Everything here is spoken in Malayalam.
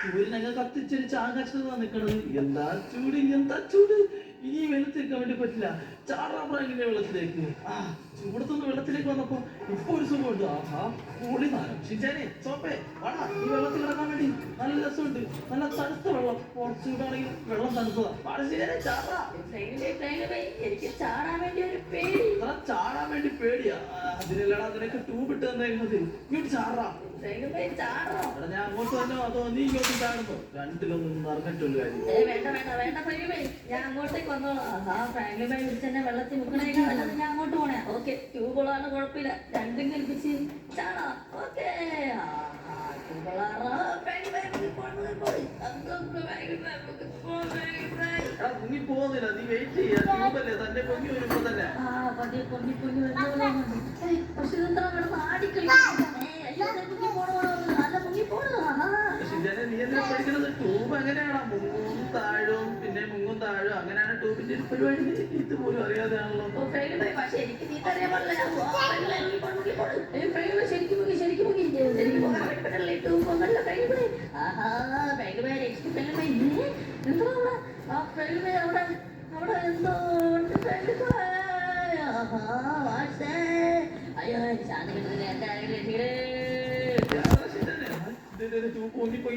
സൂര്യനങ്ങ് കത്തിച്ചരിച്ച് ആകാശത്ത് നിൽക്കണത്. എന്താ ചൂട് ഇനി വെള്ളത്തിരിക്കാൻ വേണ്ടി പറ്റില്ല. ചാടാ പ്രാങ്കിന്റെ വെള്ളത്തിലേക്ക്. ചൂടത്തൊന്ന് വെള്ളത്തിലേക്ക് വന്നപ്പോ ഇപ്പൊ ഒരു സുഖമുണ്ട്. ആഹാ കൂടി നാരം ഷിജാനെ സോപ്പേ വാടാ ഈ വെള്ളത്തിൽ കിടക്കാൻ വേണ്ടി. നല്ല രസമുണ്ട്, നല്ല തണുത്ത വെള്ളം. ചൂടാണെങ്കിൽ വെള്ളം തണുത്തതാ. വാടാ ഷിജാനെ ചാടാ. എനിക്ക് ചാടാൻ വേണ്ടി ഒരു പേടി. ചാടാൻ വേണ്ടി പേടിയാ? അതിനല്ലടാ നിനക്ക് ട്യൂബ് ഇട്ട് തന്നേക്കുന്നത്. ഇങ്ങോട്ട് ചാടാ. ഞാൻ അങ്ങോട്ട് തന്നെ അതോ നീ ഇങ്ങോട്ട് ചാടുന്നു? രണ്ടിലൊന്നും പറഞ്ഞിട്ടുള്ള കാര്യം. ഞാൻ അങ്ങോട്ടേക്ക് വന്നോളാം. ഫ്രാങ്ക്ലിൻ ഭായി വിളിച്ചെന്നെ വെള്ളത്തിൽ മുക്കണേക്കാ നല്ലത് ഞാൻ അങ്ങോട്ട് പോണേ. ഓക്കെ ട്യൂബുകളാണ് കുഴപ്പമില്ല. രണ്ടും കൽപ്പിച്ച് ചാടാ. ഓക്കെ മുങ്ങി പോകുന്നില്ല. നീ വെയിറ്റ് ചെയ്യാ. ട്യൂബല്ലേ തന്നെ പൊങ്ങി വരുമ്പോ തന്നെ. പക്ഷെ ഇതെന്താ കിടന്ന് ആടിക്കളി. നീ എന്താ പഠിക്കുന്നത്? ട്യൂബ് എങ്ങനെയാണോ മുങ്ങും താഴും പിന്നെ മുങ്ങും താഴും അങ്ങനെയാണ് ട്യൂബിന്റെ പരിപാടി. ഇത് പോലും അറിയാതെയാണല്ലോ. പക്ഷെ എനിക്ക് നീന്തറിയാൻ പാടില്ല. ശരിക്കും അവിടെ എന്തോ അയ്യോ ശാന്തി കിട്ടുന്നില്ല. എന്റെ ആരെങ്കിലും ട്യൂബ് പൊങ്ങിപ്പോയി.